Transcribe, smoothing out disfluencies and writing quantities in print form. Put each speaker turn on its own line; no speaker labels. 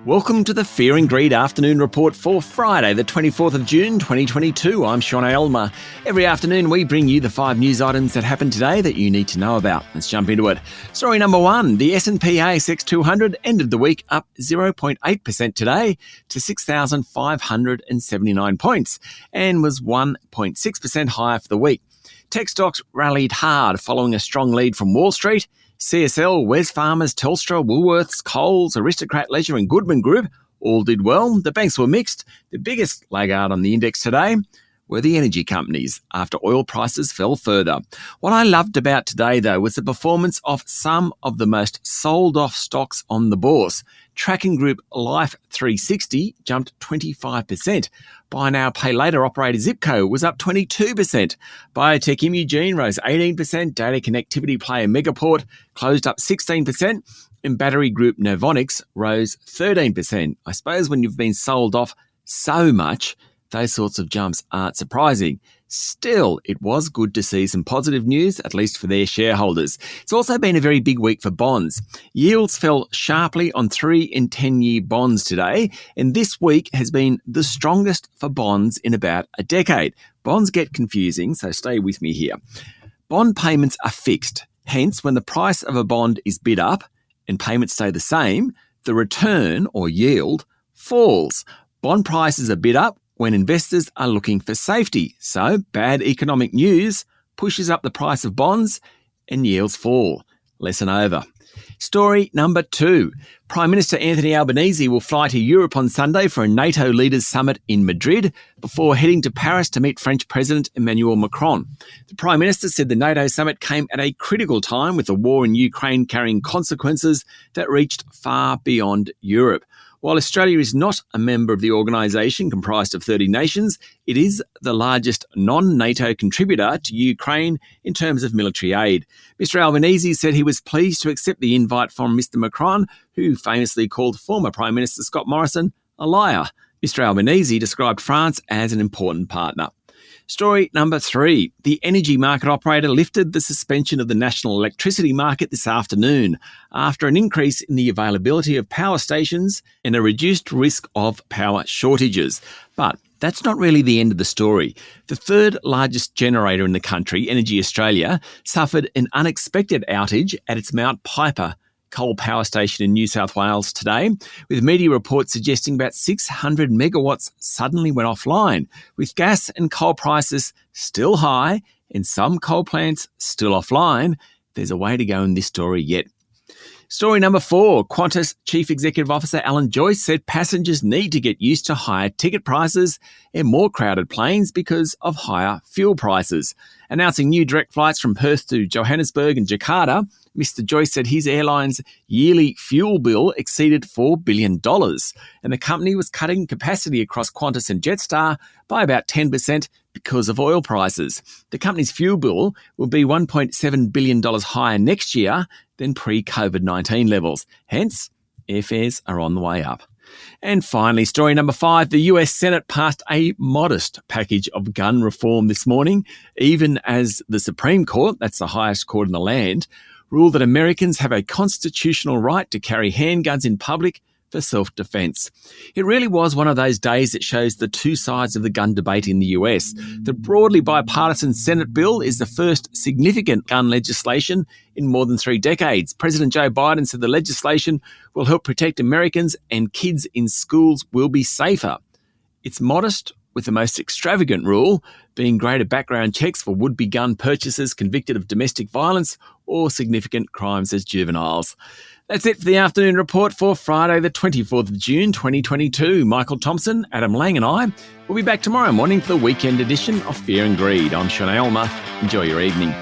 Welcome to the Fear and Greed Afternoon Report for Friday, the 24th of June, 2022. I'm Sean Aylmer. Every afternoon, we bring you the 5 news items that happened today that you need to know about. Let's jump into it. Story number 1, the S&P ASX 200 ended the week up 0.8% today to 6,579 points and was 1.6% higher for the week. Tech stocks rallied hard following a strong lead from Wall Street. CSL, Wesfarmers, Telstra, Woolworths, Coles, Aristocrat Leisure and Goodman Group all did well. The banks were mixed. The biggest laggard on the index today were the energy companies after oil prices fell further. What I loved about today, though, was the performance of some of the most sold-off stocks on the bourse. Tracking group Life360 jumped 25%. Buy now, pay later operator Zipco was up 22%. Biotech Imugene rose 18%. Data connectivity player Megaport closed up 16%. And battery group Novonix rose 13%. I suppose when you've been sold off so much, those sorts of jumps aren't surprising. Still, it was good to see some positive news, at least for their shareholders. It's also been a very big week for bonds. Yields fell sharply on 3 and 10-year bonds today, and this week has been the strongest for bonds in about a decade. Bonds get confusing, so stay with me here. Bond payments are fixed. Hence, when the price of a bond is bid up and payments stay the same, the return or yield falls. Bond prices are bid up when investors are looking for safety. So bad economic news pushes up the price of bonds and yields fall. Lesson over. Story number 2. Prime Minister Anthony Albanese will fly to Europe on Sunday for a NATO leaders summit in Madrid before heading to Paris to meet French President Emmanuel Macron. The Prime Minister said the NATO summit came at a critical time with the war in Ukraine carrying consequences that reached far beyond Europe. While Australia is not a member of the organisation comprised of 30 nations, it is the largest non-NATO contributor to Ukraine in terms of military aid. Mr Albanese said he was pleased to accept the invite from Mr Macron, who famously called former Prime Minister Scott Morrison a liar. Mr Albanese described France as an important partner. Story number 3. The energy market operator lifted the suspension of the national electricity market this afternoon after an increase in the availability of power stations and a reduced risk of power shortages. But that's not really the end of the story. The third largest generator in the country, Energy Australia, suffered an unexpected outage at its Mount Piper coal power station in New South Wales today, with media reports suggesting about 600 megawatts suddenly went offline, with gas and coal prices still high and some coal plants still offline. There's a way to go in this story yet. Story number 4, Qantas Chief Executive Officer Alan Joyce said passengers need to get used to higher ticket prices and more crowded planes because of higher fuel prices. Announcing new direct flights from Perth to Johannesburg and Jakarta, Mr Joyce said his airline's yearly fuel bill exceeded $4 billion, and the company was cutting capacity across Qantas and Jetstar by about 10% because of oil prices. The company's fuel bill will be $1.7 billion higher next year than pre-COVID-19 levels. Hence, airfares are on the way up. And finally, story number 5, the US Senate passed a modest package of gun reform this morning, even as the Supreme Court, that's the highest court in the land, ruled that Americans have a constitutional right to carry handguns in public for self-defense. It really was one of those days that shows the two sides of the gun debate in the US. The broadly bipartisan Senate bill is the first significant gun legislation in more than 3 decades. President Joe Biden said the legislation will help protect Americans and kids in schools will be safer. It's modest, with the most extravagant rule being greater background checks for would-be gun purchasers convicted of domestic violence or significant crimes as juveniles. That's it for the afternoon report for Friday, the 24th of June, 2022. Michael Thompson, Adam Lang and I will be back tomorrow morning for the weekend edition of Fear and Greed. I'm Sean Aylmer. Enjoy your evening.